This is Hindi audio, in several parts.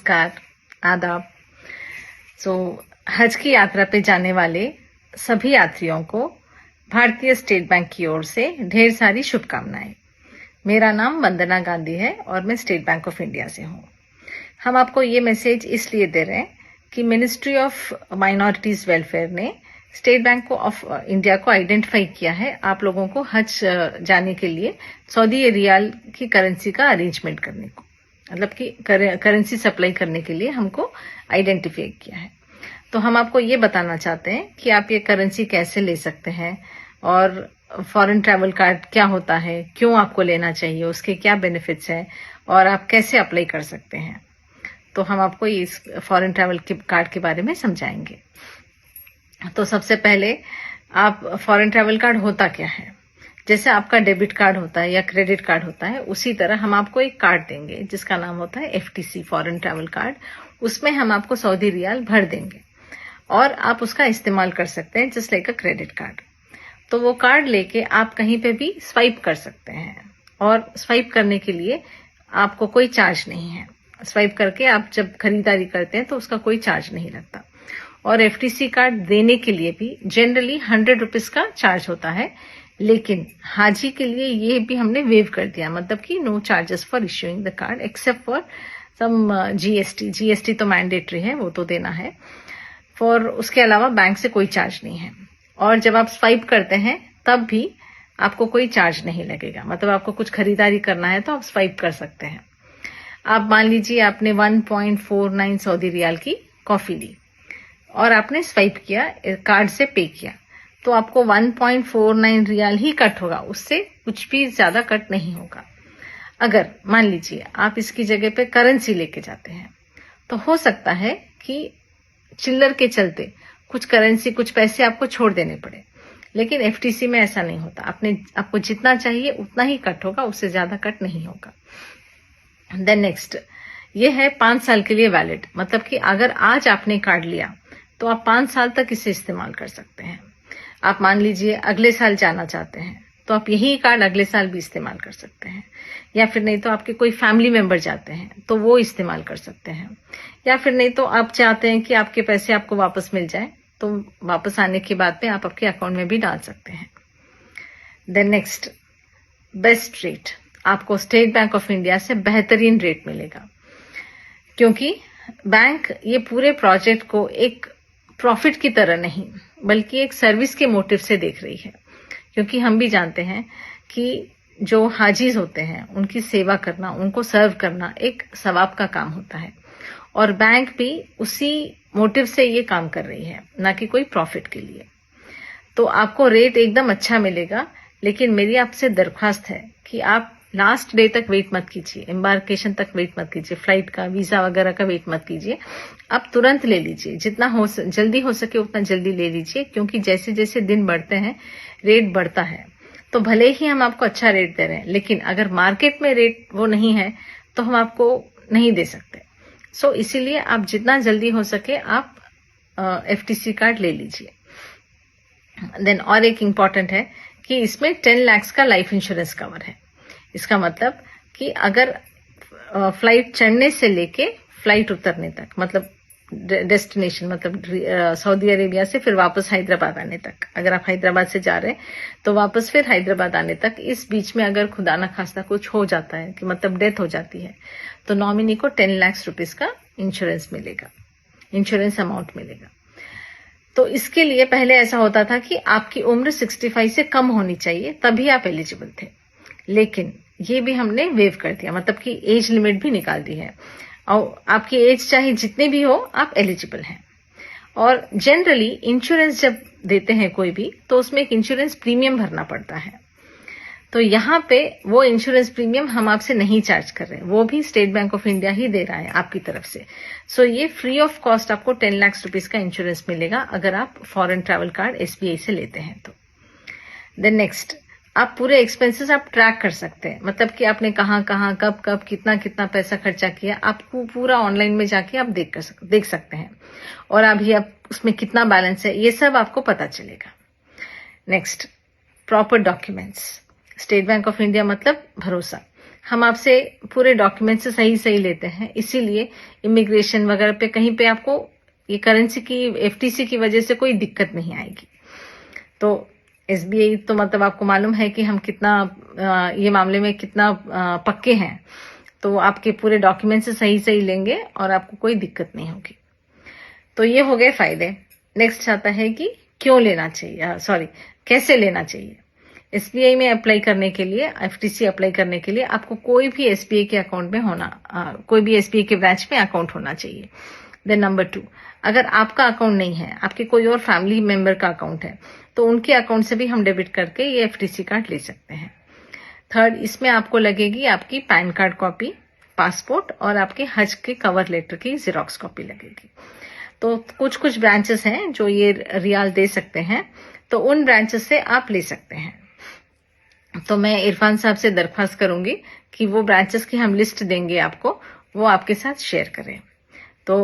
नमस्कार, आदाब। हज की यात्रा पे जाने वाले सभी यात्रियों को भारतीय स्टेट बैंक की ओर से ढेर सारी शुभकामनाएं। मेरा नाम वंदना गांधी है और मैं स्टेट बैंक ऑफ इंडिया से हूँ। हम आपको ये मैसेज इसलिए दे रहे हैं कि मिनिस्ट्री ऑफ माइनॉरिटीज वेलफेयर ने स्टेट बैंक ऑफ इंडिया को आइडेंटिफाई किया है आप लोगों को हज जाने के लिए सऊदी रियाल की करेंसी का अरेंजमेंट करने को, मतलब कि करेंसी सप्लाई करने के लिए हमको आइडेंटिफाई किया है। तो हम आपको ये बताना चाहते हैं कि आप ये करेंसी कैसे ले सकते हैं और फॉरेन ट्रैवल कार्ड क्या होता है, क्यों आपको लेना चाहिए, उसके क्या बेनिफिट्स हैं और आप कैसे अप्लाई कर सकते हैं। तो हम आपको इस फॉरेन ट्रैवल कार्ड के बारे में समझाएंगे। तो सबसे पहले आप फॉरेन ट्रैवल कार्ड होता क्या है, जैसे आपका डेबिट कार्ड होता है या क्रेडिट कार्ड होता है, उसी तरह हम आपको एक कार्ड देंगे जिसका नाम होता है FTC फॉरेन ट्रैवल कार्ड। उसमें हम आपको सऊदी रियाल भर देंगे और आप उसका इस्तेमाल कर सकते हैं just like a credit card. तो वो कार्ड लेके आप कहीं पे भी स्वाइप कर सकते हैं और स्वाइप करने के लिए आपको कोई चार्ज नहीं है। स्वाइप करके आप जब खरीदारी करते हैं तो उसका कोई चार्ज नहीं लगता। और FTC कार्ड देने के लिए भी जनरली 100 रुपीज का चार्ज होता है, लेकिन हाजी के लिए ये भी हमने वेव कर दिया, मतलब कि no charges for issuing the card except for some GST तो मैंडेटरी है, वो तो देना है। उसके अलावा बैंक से कोई चार्ज नहीं है। और जब आप स्वाइप करते हैं तब भी आपको कोई चार्ज नहीं लगेगा, मतलब आपको कुछ खरीदारी करना है तो आप स्वाइप कर सकते हैं। आप मान लीजिए आपने 1.49 सऊदी रियाल की कॉफी ली और आपने स्वाइप किया, कार्ड से पे किया, तो आपको 1.49 रियाल ही कट होगा, उससे कुछ भी ज्यादा कट नहीं होगा। अगर मान लीजिए आप इसकी जगह पे करेंसी लेके जाते हैं तो हो सकता है कि चिल्लर के चलते कुछ करेंसी, कुछ पैसे आपको छोड़ देने पड़े, लेकिन FTC में ऐसा नहीं होता। आपको जितना चाहिए उतना ही कट होगा, उससे ज्यादा कट नहीं होगा। देन नेक्स्ट, ये है 5 साल के लिए वैलिड, मतलब कि अगर आज आपने कार्ड लिया तो आप 5 साल तक इसे इस्तेमाल कर सकते हैं। आप मान लीजिए अगले साल जाना चाहते हैं तो आप यही कार्ड अगले साल भी इस्तेमाल कर सकते हैं, या फिर नहीं तो आपके कोई फैमिली मेंबर जाते हैं तो वो इस्तेमाल कर सकते हैं, या फिर नहीं तो आप चाहते हैं कि आपके पैसे आपको वापस मिल जाए तो वापस आने के बाद में आप आपके अकाउंट में भी डाल सकते हैं। देन नेक्स्ट, बेस्ट रेट, आपको स्टेट बैंक ऑफ इंडिया से बेहतरीन रेट मिलेगा, क्योंकि बैंक ये पूरे प्रोजेक्ट को एक प्रॉफिट की तरह नहीं बल्कि एक सर्विस के मोटिव से देख रही है, क्योंकि हम भी जानते हैं कि जो हाजीज होते हैं उनकी सेवा करना, उनको सर्व करना एक सवाब का काम होता है, और बैंक भी उसी मोटिव से ये काम कर रही है, ना कि कोई प्रॉफिट के लिए। तो आपको रेट एकदम अच्छा मिलेगा, लेकिन मेरी आपसे दरख्वास्त है कि आप लास्ट डे तक वेट मत कीजिए, एम्बार्केशन तक वेट मत कीजिए, फ्लाइट का, वीजा वगैरह का वेट मत कीजिए। आप तुरंत ले लीजिए, जितना जल्दी हो सके उतना जल्दी ले लीजिए, क्योंकि जैसे जैसे दिन बढ़ते हैं रेट बढ़ता है। तो भले ही हम आपको अच्छा रेट दे रहे हैं, लेकिन अगर मार्केट में रेट वो नहीं है तो हम आपको नहीं दे सकते। इसीलिए आप जितना जल्दी हो सके आप FTC कार्ड ले लीजिए। देन और एक इम्पॉर्टेंट है कि इसमें 10 लाख का लाइफ इंश्योरेंस कवर है। इसका मतलब कि अगर फ्लाइट चढ़ने से लेके फ्लाइट उतरने तक, मतलब डेस्टिनेशन, मतलब सऊदी अरेबिया से फिर वापस हैदराबाद आने तक, अगर आप हैदराबाद से जा रहे हैं तो वापस फिर हैदराबाद आने तक, इस बीच में अगर खुदा न खास्ता कुछ हो जाता है कि मतलब डेथ हो जाती है, तो नॉमिनी को 10 लाख रुपीस का इंश्योरेंस मिलेगा, इंश्योरेंस अमाउंट मिलेगा। तो इसके लिए पहले ऐसा होता था कि आपकी उम्र 65 से कम होनी चाहिए तभी आप एलिजिबल थे, लेकिन ये भी हमने वेव कर दिया, मतलब कि एज लिमिट भी निकाल दी है, और आपकी एज चाहे जितनी भी हो आप एलिजिबल हैं। और जनरली इंश्योरेंस जब देते हैं कोई भी, तो उसमें एक इंश्योरेंस प्रीमियम भरना पड़ता है। तो यहाँ पे वो इंश्योरेंस प्रीमियम हम आपसे नहीं चार्ज कर रहे हैं, वो भी स्टेट बैंक ऑफ इंडिया ही दे रहा है आपकी तरफ से। ये फ्री ऑफ कॉस्ट आपको 10 लाख रुपीस का इंश्योरेंस मिलेगा अगर आप फॉरेन ट्रैवल कार्ड SBI से लेते हैं तो। देन नेक्स्ट, आप पूरे एक्सपेंसेस आप ट्रैक कर सकते हैं, मतलब कि आपने कहाँ कहाँ कब कब कितना कितना पैसा खर्चा किया, आपको पूरा ऑनलाइन में जाके आप देख सकते हैं, और अभी आप उसमें कितना बैलेंस है ये सब आपको पता चलेगा। Next, proper documents. State bank of India मतलब भरोसा। हम आपसे पूरे डॉक्यूमेंट्स सही सही लेते हैं, इसीलिए इमिग्रेशन वगैरह पे कहीं पे आपको ये करेंसी की एफटीसी की वजह से कोई दिक्कत नहीं आएगी। तो एसबीआई तो मतलब आपको मालूम है कि हम कितना ये मामले में कितना पक्के हैं, तो आपके पूरे डॉक्यूमेंट्स सही सही लेंगे और आपको कोई दिक्कत नहीं होगी। तो ये हो गए फायदे। नेक्स्ट आता है कि क्यों लेना चाहिए, कैसे लेना चाहिए। एसबीआई में अप्लाई करने के लिए, एफटीसी अप्लाई करने के लिए आपको कोई भी एसबीआई के अकाउंट में होना, कोई भी एसबीआई के ब्रांच में अकाउंट होना चाहिए। देन नंबर 2, अगर आपका अकाउंट नहीं है, आपके कोई और फैमिली मेंबर का अकाउंट है, तो उनके अकाउंट से भी हम डेबिट करके ये एफटीसी कार्ड ले सकते हैं। थर्ड, इसमें आपको लगेगी आपकी पैन कार्ड कॉपी, पासपोर्ट और आपके हज के कवर लेटर की जेरोक्स कॉपी लगेगी। तो कुछ कुछ ब्रांचेस हैं जो ये रियाल दे सकते हैं, तो उन ब्रांचेस से आप ले सकते हैं। तो मैं इरफान साहब से दरख्वास्त करूंगी कि वो ब्रांचेस की हम लिस्ट देंगे आपको, वो आपके साथ शेयर करें। तो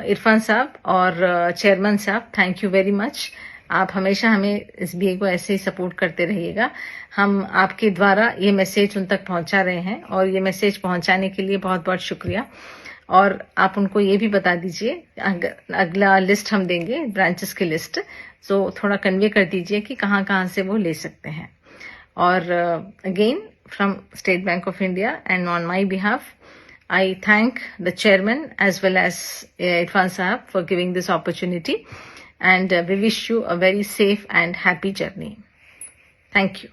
इरफान साहब और चेयरमैन साहब, थैंक यू वेरी मच। आप हमेशा हमें एसबीआई को ऐसे ही सपोर्ट करते रहिएगा। हम आपके द्वारा ये मैसेज उन तक पहुंचा रहे हैं और ये मैसेज पहुंचाने के लिए बहुत बहुत शुक्रिया। और आप उनको ये भी बता दीजिए, अगला लिस्ट हम देंगे, ब्रांचेस की लिस्ट, तो थोड़ा कन्वे कर दीजिए कि कहाँ कहाँ से वो ले सकते हैं। और again from state bank of India and on my behalf, I thank the chairman as well as Irfan Sahab for giving this opportunity, and we wish you a very safe and happy journey. Thank you.